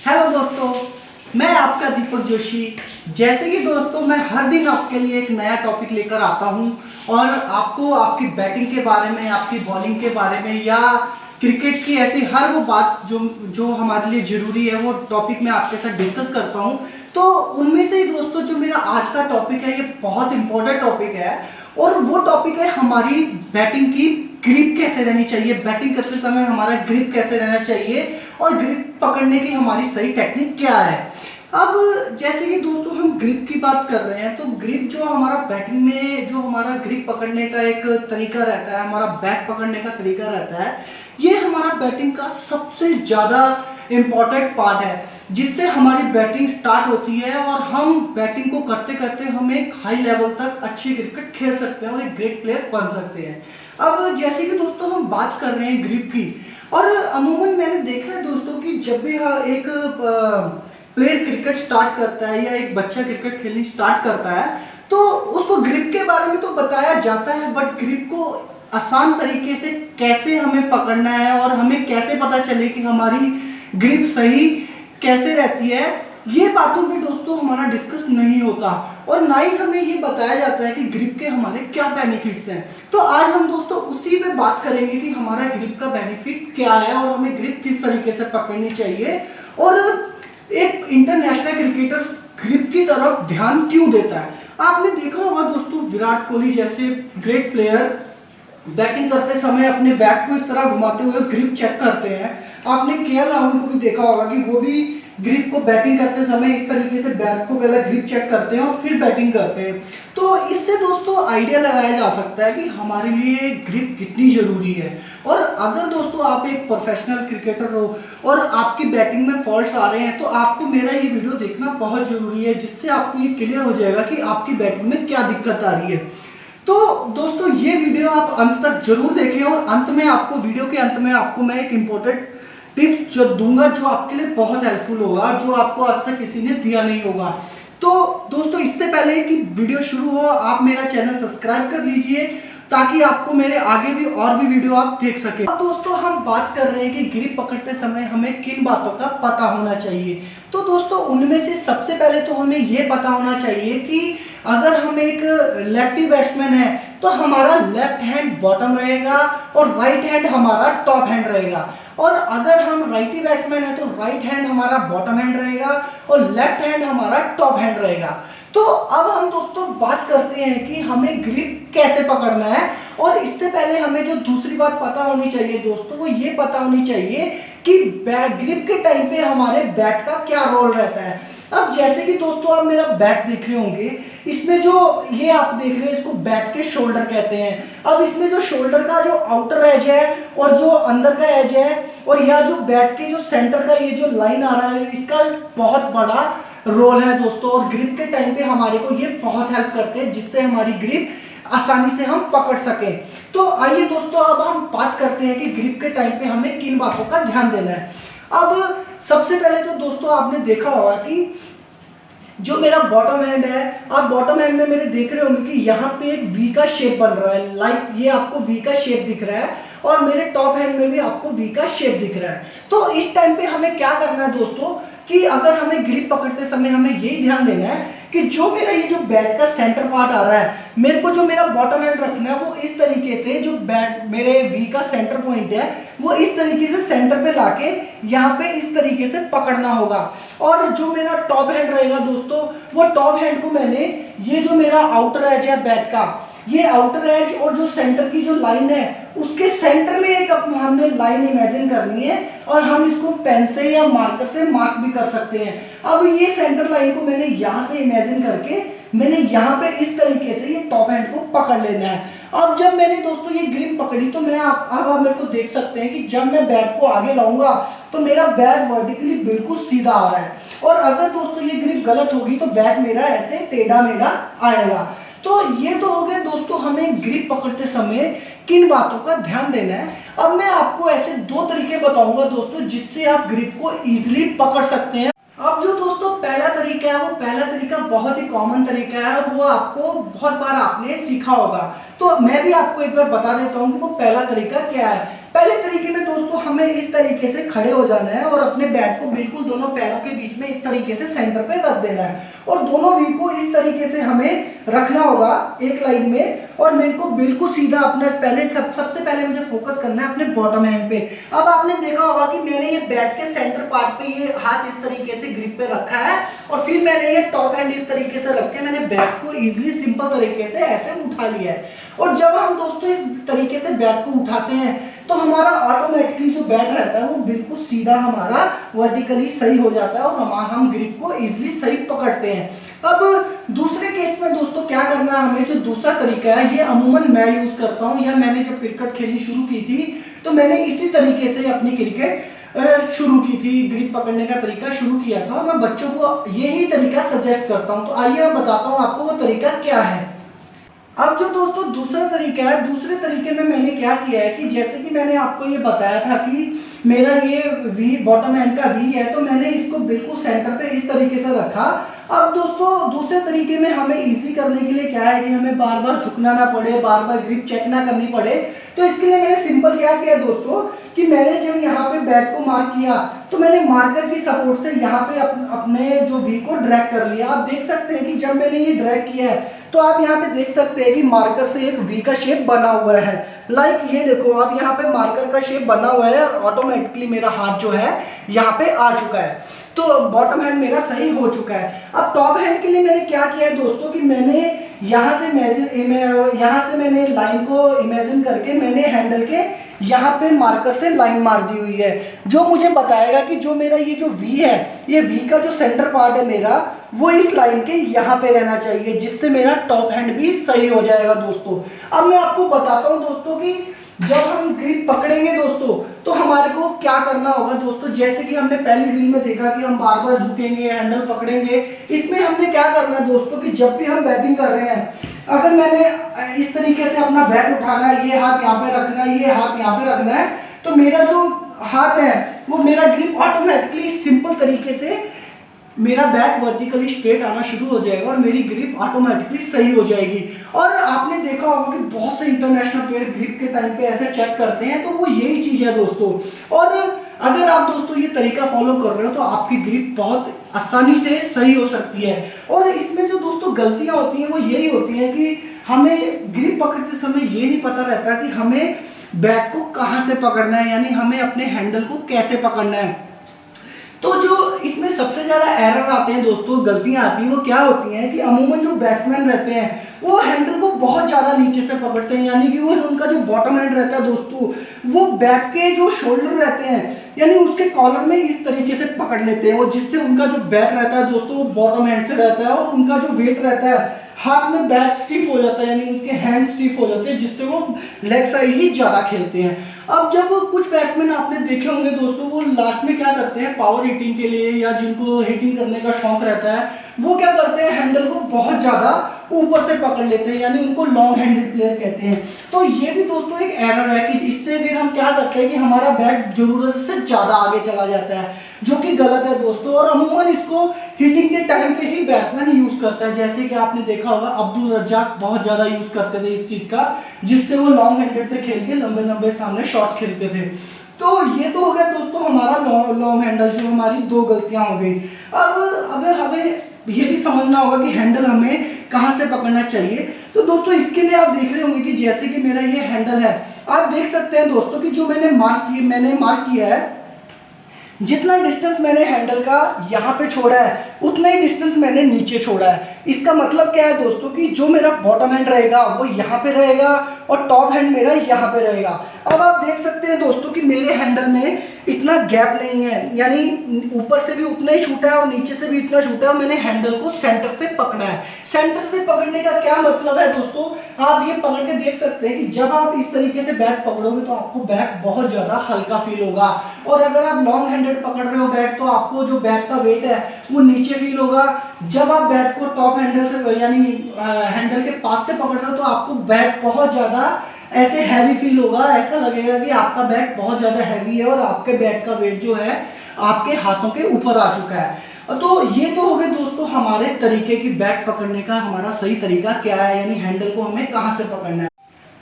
Hello दोस्तों, मैं आपका दीपक जोशी। जैसे कि दोस्तों मैं हर दिन आपके लिए एक नया टॉपिक लेकर आता हूं और आपको आपकी बैटिंग के बारे में, आपकी बॉलिंग के बारे में या क्रिकेट की ऐसी हर वो बात जो हमारे लिए जरूरी है वो टॉपिक मैं आपके साथ डिस्कस करता हूं। तो उनमें से ही दोस्तों जो मेरा आज का टॉपिक है ये बहुत इंपॉर्टेंट टॉपिक है और वो टॉपिक है हमारी बैटिंग की ग्रिप कैसे रहनी चाहिए, बैटिंग करते समय हमारा ग्रिप कैसे रहना चाहिए और ग्रिप पकड़ने की हमारी सही टेक्निक क्या है। अब जैसे कि दोस्तों हम ग्रिप की बात कर रहे हैं तो ग्रिप जो हमारा बैटिंग में जो हमारा ग्रिप पकड़ने का एक तरीका रहता है, हमारा बैट पकड़ने का तरीका रहता है, ये हमारा बैटिंग का सबसे ज्यादा इंपॉर्टेंट पार्ट है जिससे हमारी बैटिंग स्टार्ट होती है और हम बैटिंग को करते करते हम एक हाई लेवल तक अच्छी क्रिकेट खेल सकते हैं और एक ग्रेट प्लेयर बन सकते हैं। अब जैसे कि दोस्तों हम बात कर रहे हैं ग्रिप की, और अमूमन मैंने देखा है दोस्तों कि जब भी एक प्लेयर क्रिकेट स्टार्ट करता है या एक बच्चा क्रिकेट खेलनी स्टार्ट करता है तो उसको ग्रिप के बारे में तो बताया जाता है, बट ग्रिप को आसान तरीके से कैसे हमें पकड़ना है और हमें कैसे पता चले कि हमारी ग्रिप सही कैसे रहती है, ये बातों पे दोस्तों हमारा डिस्कस नहीं होता और ना ही हमें ये बताया जाता है कि ग्रिप के हमारे क्या बेनिफिट्स हैं। तो आज हम दोस्तों उसी पे बात करेंगे कि हमारा ग्रिप का बेनिफिट क्या है और हमें ग्रिप किस तरीके से पकड़नी चाहिए और एक इंटरनेशनल क्रिकेटर ग्रिप की तरफ ध्यान क्यों देता है। आपने देखा होगा दोस्तों विराट कोहली जैसे ग्रेट प्लेयर बैटिंग करते समय अपने बैट को इस तरह घुमाते हुए ग्रिप चेक करते हैं। आपने केएल राहुल को भी देखा होगा कि वो भी ग्रिप को बैटिंग करते समय इस तरीके से बैट को पहले ग्रिप चेक करते हैं और फिर बैटिंग करते हैं। तो इससे दोस्तों आइडिया लगाया जा सकता है कि हमारे लिए ग्रिप कितनी जरूरी है। और अगर दोस्तों आप एक प्रोफेशनल क्रिकेटर हो और आपकी बैटिंग में फॉल्ट्स आ रहे हैं तो आपको मेरा ये वीडियो देखना बहुत जरूरी है, जिससे आपको ये क्लियर हो जाएगा कि आपकी बैटिंग में क्या दिक्कत आ रही है। तो दोस्तों ये वीडियो आप अंत तक जरूर देखें और अंत में आपको वीडियो के अंत में आपको मैं एक इंपॉर्टेंट टिप्स जो दूंगा जो आपके लिए बहुत हेल्पफुल होगा, जो आपको आज तक किसी ने दिया नहीं होगा। तो दोस्तों इससे पहले कि वीडियो शुरू हो आप मेरा चैनल सब्सक्राइब कर लीजिए ताकि आपको मेरे आगे भी और भी वीडियो आप देख सके। अब दोस्तों हम बात कर रहे हैं कि ग्रिप पकड़ते समय हमें किन बातों का पता होना चाहिए। तो दोस्तों उनमें से सबसे पहले तो हमें यह पता होना चाहिए कि अगर हम एक लेफ्टी बैट्समैन है तो हमारा लेफ्ट हैंड बॉटम रहेगा और राइट हैंड हमारा टॉप हैंड रहेगा, और अगर हम राइटी बैट्समैन है तो राइट हैंड हमारा बॉटम हैंड रहेगा और लेफ्ट हैंड हमारा टॉप हैंड रहेगा। तो अब हम दोस्तों बात करते हैं कि हमें ग्रिप कैसे पकड़ना है, और इससे पहले हमें जो दूसरी बात पता होनी चाहिए दोस्तों वो ये पता होनी चाहिए कि ग्रिप के टाइम पे हमारे बैट का क्या रोल रहता है। अब जैसे कि दोस्तों आप मेरा बैट देख रहे होंगे, इसमें जो ये आप देख रहे हैं इसको बैट के शोल्डर कहते हैं। अब इसमें जो शोल्डर का जो आउटर एज है और जो अंदर का एज है और यह जो बैट के जो सेंटर का ये जो लाइन आ रहा है इसका बहुत बड़ा रोल है दोस्तों, और ग्रिप के टाइम पे हमारे को ये बहुत हेल्प करते हैं जिससे हमारी ग्रिप आसानी से हम पकड़ सके। तो आइए दोस्तों अब हम बात करते हैं कि ग्रिप के टाइम पे हमें किन बातों का ध्यान देना है। अब सबसे पहले तो दोस्तों आपने देखा होगा कि जो मेरा बॉटम हैंड है, आप बॉटम हैंड में मेरे देख रहे होंगे कि यहाँ पे एक वी का शेप बन रहा है, लाइक ये आपको वी का शेप दिख रहा है और मेरे टॉप हैंड में भी आपको वी का शेप दिख रहा है। तो इस टाइम पे हमें क्या करना है दोस्तों कि अगर हमें ग्रिप पकड़ते समय हमें यही ध्यान देना है कि जो मेरा ये जो बैट का सेंटर पार्ट आ रहा है, मेरे को जो मेरा बॉटम हैंड रखना है वो इस तरीके से जो बैट मेरे वी का सेंटर पॉइंट है वो इस तरीके से सेंटर पे लाके यहाँ पे इस तरीके से पकड़ना होगा। और जो मेरा टॉप हैंड रहेगा दोस्तों वो टॉप हैंड को मैंने ये जो मेरा आउटर एज है बैट का, ये आउटर एज और जो सेंटर की जो लाइन है उसके सेंटर में एक हमने लाइन इमेजिन करनी है और हम इसको पेन से या मार्कर से मार्क भी कर सकते हैं। अब ये सेंटर लाइन को मैंने यहाँ से इमेजिन करके मैंने यहाँ पे इस तरीके से ये टॉप हैंड को पकड़ लेना है। अब जब मैंने दोस्तों ये ग्रिप पकड़ी तो मैं आप मेरे को देख सकते हैं कि जब मैं बैट को आगे लाऊंगा तो मेरा बैट वर्टिकली बिल्कुल सीधा आ रहा है, और अगर दोस्तों ये ग्रिप गलत होगी तो बैट मेरा ऐसे टेढ़ा मेढ़ा आएगा। तो ये तो हो गया दोस्तों हमें ग्रिप पकड़ते समय किन बातों का ध्यान देना है। अब मैं आपको ऐसे दो तरीके बताऊंगा दोस्तों जिससे आप ग्रिप को इजीली पकड़ सकते हैं। अब जो दोस्तों पहला तरीका है वो पहला तरीका बहुत ही कॉमन तरीका है और वो आपको बहुत बार आपने सीखा होगा, तो मैं भी आपको एक बार बता देता हूँ कि वो पहला तरीका क्या है। पहले तरीके में दोस्तों हमें इस तरीके से खड़े हो जाना है और अपने बैट को बिल्कुल दोनों पैरों के बीच में इस तरीके से सेंटर पे रख देना है और दोनों वी को इस तरीके से हमें रखना होगा एक लाइन में और मेरे को बिल्कुल सीधा अपने सबसे पहले मुझे फोकस करना है अपने बॉटम हैंड पे। अब आपने देखा होगा कि मैंने ये बैट के सेंटर पार्ट पे ये हाथ इस तरीके से ग्रिप पे रखा है और फिर मैंने ये टॉप हैंड इस तरीके से रख के मैंने बैट को इजीली सिंपल तरीके से ऐसे उठा लिया है। और जब हम दोस्तों इस तरीके से बैट को उठाते हैं तो हमारा ऑटोमेटिकली जो बैट रहता है वो बिल्कुल सीधा हमारा वर्टिकली सही हो जाता है और हम ग्रिप को इजीली सही पकड़ते हैं। अब दूसरे केस में दोस्तों क्या करना है हमें, जो दूसरा तरीका है ये अमूमन मैं यूज करता हूँ या मैंने जब क्रिकेट खेलनी शुरू की थी तो मैंने इसी तरीके से अपनी क्रिकेट शुरू की थी, ग्रिप पकड़ने का तरीका शुरू किया था और मैं बच्चों को यही तरीका सजेस्ट करता हूँ। तो आइए मैं बताता हूँ आपको वो तरीका क्या है। अब जो दोस्तों दूसरा तरीका है, दूसरे तरीके में मैंने क्या किया है कि जैसे कि मैंने आपको ये बताया था कि मेरा ये वी बॉटम हैंड का वी है तो मैंने इसको बिल्कुल सेंटर पे इस तरीके से रखा। अब दोस्तों दूसरे तरीके में हमें इजी करने के लिए क्या है कि हमें बार बार झुकना ना पड़े, बार बार ग्रिप चेक ना करनी पड़े, तो इसके लिए मैंने सिंपल क्या किया दोस्तों कि मैंने जब यहाँ पे बैट को मार्क किया तो मैंने मार्कर की सपोर्ट से यहाँ पे अपने जो वी को ड्रैग कर लिया। आप देख सकते हैं कि जब मैंने ये ड्रैग किया है तो आप यहाँ पे देख सकते हैं कि मार्कर से एक वी का शेप बना हुआ है। लाइक ये देखो आप यहाँ पे मार्कर का शेप बना हुआ है और ऑटोमेटिकली मेरा हाथ जो है यहाँ पे आ चुका है, तो बॉटम हैंड मेरा सही हो चुका है। अब टॉप हैंड के लिए मैंने क्या किया है दोस्तों कि मैंने यहाँ से मैंने लाइन को इमेजिन करके मैंने हैंडल के यहाँ पे मार्कर से लाइन मार दी हुई है, जो मुझे बताएगा कि जो मेरा ये जो वी है, ये वी का जो सेंटर पार्ट है मेरा वो इस लाइन के यहाँ पे रहना चाहिए, जिससे मेरा टॉप हैंड भी सही हो जाएगा दोस्तों। अब मैं आपको बताता हूँ दोस्तों कि जब हम ग्रिप पकड़ेंगे दोस्तों तो हमारे को क्या करना होगा दोस्तों। जैसे कि हमने पहली रील में देखा कि हम बार बार झुकेंगे, हैंडल पकड़ेंगे, इसमें हमने क्या करना है दोस्तों कि जब भी हम बैटिंग कर रहे हैं अगर मैंने इस तरीके से अपना बैट उठाना है, ये हाथ यहाँ पे रखना है, ये हाथ यहाँ पे रखना है, तो मेरा जो हाथ है वो मेरा ग्रिप ऑटोमेटिकली सिंपल तरीके से मेरा बैट वर्टिकली स्ट्रेट आना शुरू हो जाएगा और मेरी ग्रिप ऑटोमेटिकली सही हो जाएगी। और आपने देखा होगा कि बहुत से इंटरनेशनल प्लेयर ग्रिप के टाइम पे ऐसे चेक करते हैं, तो वो यही चीज है दोस्तों। और अगर आप दोस्तों ये तरीका फॉलो कर रहे हो तो आपकी ग्रिप बहुत आसानी से सही हो सकती है। और इसमें जो दोस्तों गलतियां होती हैं वो यही होती है कि हमें ग्रिप पकड़ते समय ये नहीं पता रहता कि हमें बैट को कहाँ से पकड़ना है, यानी हमें अपने हैंडल को कैसे पकड़ना है। तो जो इसमें सबसे ज्यादा एरर आते हैं दोस्तों, गलतियां आती हैं, वो क्या होती हैं कि अमूमन जो बैट्समैन रहते हैं वो हैंडल को बहुत ज्यादा नीचे से पकड़ते हैं, यानी कि वो उनका जो बॉटम हैंड रहता है दोस्तों वो बैट के जो शोल्डर रहते हैं यानी उसके कॉलर में इस तरीके से पकड़ लेते हैं, और जिससे उनका जो बैट रहता है दोस्तों वो बॉटम हैंड से रहता है और उनका जो वेट रहता है हाथ में बैट स्टिफ हो जाता है, यानी उनके हैंड स्टिफ हो जाते हैं, जिससे वो लेग साइड ही ज्यादा खेलते हैं। अब जब कुछ बैट्समैन आपने देखे होंगे दोस्तों वो लास्ट में क्या करते हैं पावर हिटिंग के लिए या जिनको हिटिंग करने का शौक रहता है वो क्या करते हैं हैंडल को बहुत ज्यादा ऊपर से पकड़ लेते हैं, यानी उनको लॉन्ग हैंडेड प्लेयर कहते हैं। तो ये भी दोस्तों एक एरर है कि इससे फिर हम क्या करते हैं कि हमारा बैट जरूरत से ज्यादा आगे चला जाता है, जो कि गलत है दोस्तों। और अमूमन इसको हिटिंग के टाइम पे ही बैट्समैन यूज करता है, जैसे कि आपने देखा होगा अब्दुल रज्जाक बहुत ज्यादा यूज करते थे इस चीज का, जिससे वो लॉन्ग हैंडेड से खेल के लंबे लंबे सामने शॉट खेलते थे। तो ये तो हो गया दोस्तों हमारा लॉन्ग हैंडल, जो हमारी दो गलतियां हो गई। अब हमें ये भी समझना होगा कि हैंडल हमें कहां से पकड़ना चाहिए। तो दोस्तों इसके लिए आप देख रहे होंगे कि जैसे कि मेरा ये हैंडल है, आप देख सकते हैं दोस्तों कि जो मैंने मार्क किया है, जितना डिस्टेंस मैंने हैंडल का यहाँ पे छोड़ा है उतना ही डिस्टेंस मैंने नीचे छोड़ा है। इसका मतलब क्या है दोस्तों कि जो मेरा बॉटम हैंड रहेगा वो यहाँ पे रहेगा और टॉप हैंड मेरा यहाँ पे रहेगा। अब आप देख सकते हैं दोस्तों कि मेरे हैंडल में इतना गैप नहीं है, यानी ऊपर से भी उतना ही छूटा है और नीचे से भी इतना छूटा है, और मैंने हैंडल को सेंटर से पकड़ा है। सेंटर से पकड़ने का क्या मतलब है दोस्तों, आप ये पकड़ के देख सकते हैं कि जब आप इस तरीके से बैट पकड़ोगे तो आपको बैट बहुत ज्यादा हल्का फील होगा, और अगर आप लॉन्ग हैंडेड पकड़ रहे हो बैट तो आपको जो बैट का वेट है वो नीचे फील होगा। जब आप बैट को टॉप हैंडल से यानी हैंडल के पास से पकड़ रहे हो तो आपको बैट बहुत ज्यादा ऐसे हैवी फील होगा, ऐसा लगेगा कि आपका बैट बहुत ज्यादा हैवी है और आपके बैट का वेट जो है आपके हाथों के ऊपर आ चुका है। तो ये तो हो गए दोस्तों हमारे तरीके की बैट पकड़ने का, हमारा सही तरीका क्या है, यानी हैंडल को हमें कहां से पकड़ना है।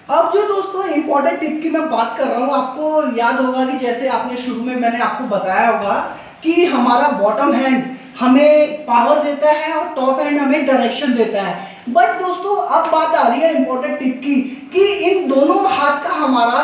अब जो दोस्तों इंपॉर्टेंट टिप की मैं बात कर रहा हूँ, आपको याद होगा कि जैसे आपने शुरू में मैंने आपको बताया होगा कि हमारा बॉटम हैंड हमें पावर देता है और टॉप हैंड हमें डायरेक्शन देता है। बट दोस्तों अब बात आ रही है इंपॉर्टेंट टिप की कि इन दोनों हाथ का हमारा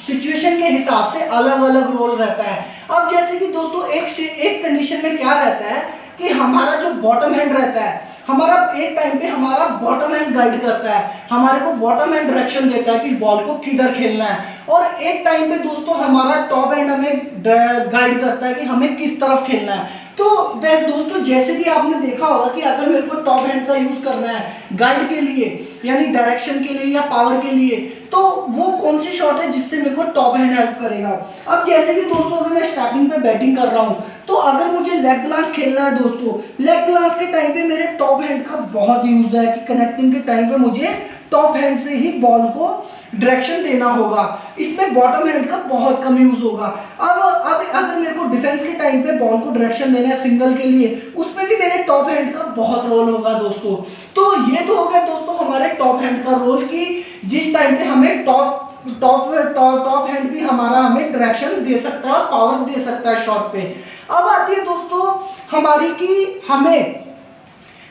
सिचुएशन के हिसाब से अलग अलग रोल रहता है। अब जैसे कि दोस्तों एक कंडीशन में क्या रहता है कि हमारा जो बॉटम हैंड रहता है, हमारा एक टाइम पे हमारा बॉटम हैंड गाइड करता है, हमारे को बॉटम हैंड डायरेक्शन देता है कि बॉल को किधर खेलना है। और एक टाइम पे दोस्तों हमारा टॉप हैंड हमें गाइड करता है कि हमें किस तरफ खेलना है। तो दोस्तों जैसे कि आपने देखा होगा कि अगर मेरे को टॉप हैंड का यूज करना है गाइड के लिए, यानी डायरेक्शन के लिए या पावर के लिए, तो वो कौन सी शॉट है जिससे मेरे को टॉप हैंड हेल्प करेगा। अब जैसे कि दोस्तों अगर मैं स्टार्टिंग पे बैटिंग कर रहा हूँ, तो अगर मुझे लेग ग्लास खेलना है दोस्तों, लेग ग्लास के टाइम पे मेरे टॉप हैंड का बहुत यूज है कि कनेक्टिंग के टाइम पे मुझे टॉप हैंड से ही बॉल को डायरेक्शन देना होगा। इसमें बॉटम हैंड का बहुत कम यूज होगा। अब अगर मेरे को डिफेंस के टाइम पे बॉल को डायरेक्शन देना है सिंगल के लिए, उसमें भी मेरे टॉप हैंड का बहुत रोल होगा दोस्तों। तो ये तो हो गया दोस्तों हमारे टॉप हैंड का रोल कि जिस टाइम पे हमें टॉप हैंड भी हमारा हमें डायरेक्शन दे सकता है और पावर दे सकता है शॉट पे। अब आती है दोस्तों हमारी कि हमें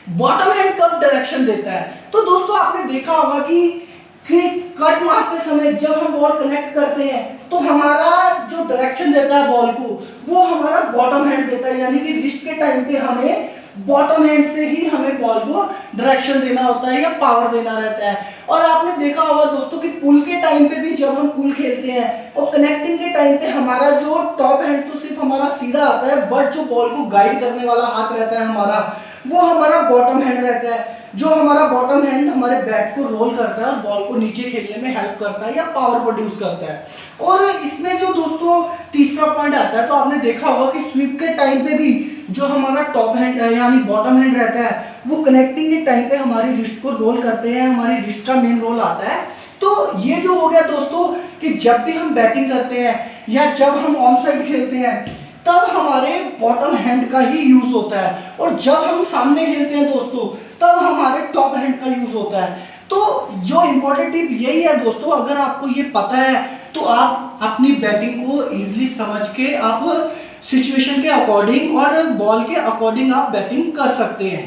बॉटम हैंड कब डायरेक्शन देता है। तो दोस्तों आपने देखा होगा कि कट मारते समय जब हम बॉल कनेक्ट करते हैं तो हमारा जो डायरेक्शन देता है बॉल को, वो हमारा बॉटम हैंड देता है, यानी कि रिस्ट के टाइम पे हमें बॉटम हैंड से ही हमें बॉल को डायरेक्शन देना होता है या पावर देना रहता है। और आपने देखा होगा दोस्तों कि पुल के टाइम पे भी जब हम पुल खेलते हैं और कनेक्टिंग के टाइम पे हमारा जो टॉप हैंड तो सिर्फ हमारा सीधा आता है, बट जो बॉल को गाइड करने वाला हाथ रहता है हमारा, वो हमारा बॉटम हैंड रहता है। जो हमारा बॉटम हैंड हमारे बैट को रोल करता है और बॉल को नीचे खेलने में हेल्प करता है या पावर प्रोड्यूस करता है। और इसमें जो दोस्तों तीसरा पॉइंट आता है, तो आपने देखा होगा कि स्वीप के टाइम पे भी जो हमारा टॉप हैंड यानी बॉटम हैंड रहता है, वो कनेक्टिंग के टाइम पे हमारी रिस्ट को रोल करते हैं, हमारी रिस्ट का मेन रोल आता है। तो ये जो हो गया दोस्तों कि जब भी हम बैटिंग करते हैं या जब हम ऑन साइड खेलते हैं, तब हमारे बॉटम हैंड का ही यूज होता है, और जब हम सामने खेलते हैं दोस्तों तब हमारे टॉप हैंड का यूज होता है। तो जो इंपॉर्टेंट टिप यही है दोस्तों, अगर आपको ये पता है तो आप अपनी बैटिंग को इजीली समझ के आप सिचुएशन के अकॉर्डिंग और बॉल के अकॉर्डिंग आप बैटिंग कर सकते हैं।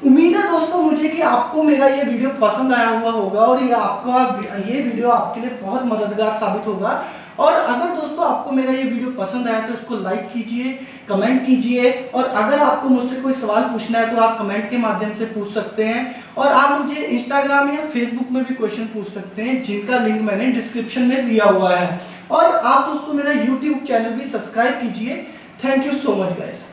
उम्मीद है दोस्तों मुझे कि आपको मेरा ये वीडियो पसंद आया हुआ होगा और ये वीडियो आपके लिए बहुत मददगार साबित होगा। और अगर दोस्तों आपको मेरा ये वीडियो पसंद आया तो इसको लाइक कीजिए, कमेंट कीजिए, और अगर आपको मुझसे कोई सवाल पूछना है तो आप कमेंट के माध्यम से पूछ सकते हैं। और आप मुझे इंस्टाग्राम या फेसबुक में भी क्वेश्चन पूछ सकते हैं, जिनका लिंक मैंने डिस्क्रिप्शन में दिया हुआ है। और आप दोस्तों मेरा यूट्यूब चैनल भी सब्सक्राइब कीजिए। Thank you so much guys.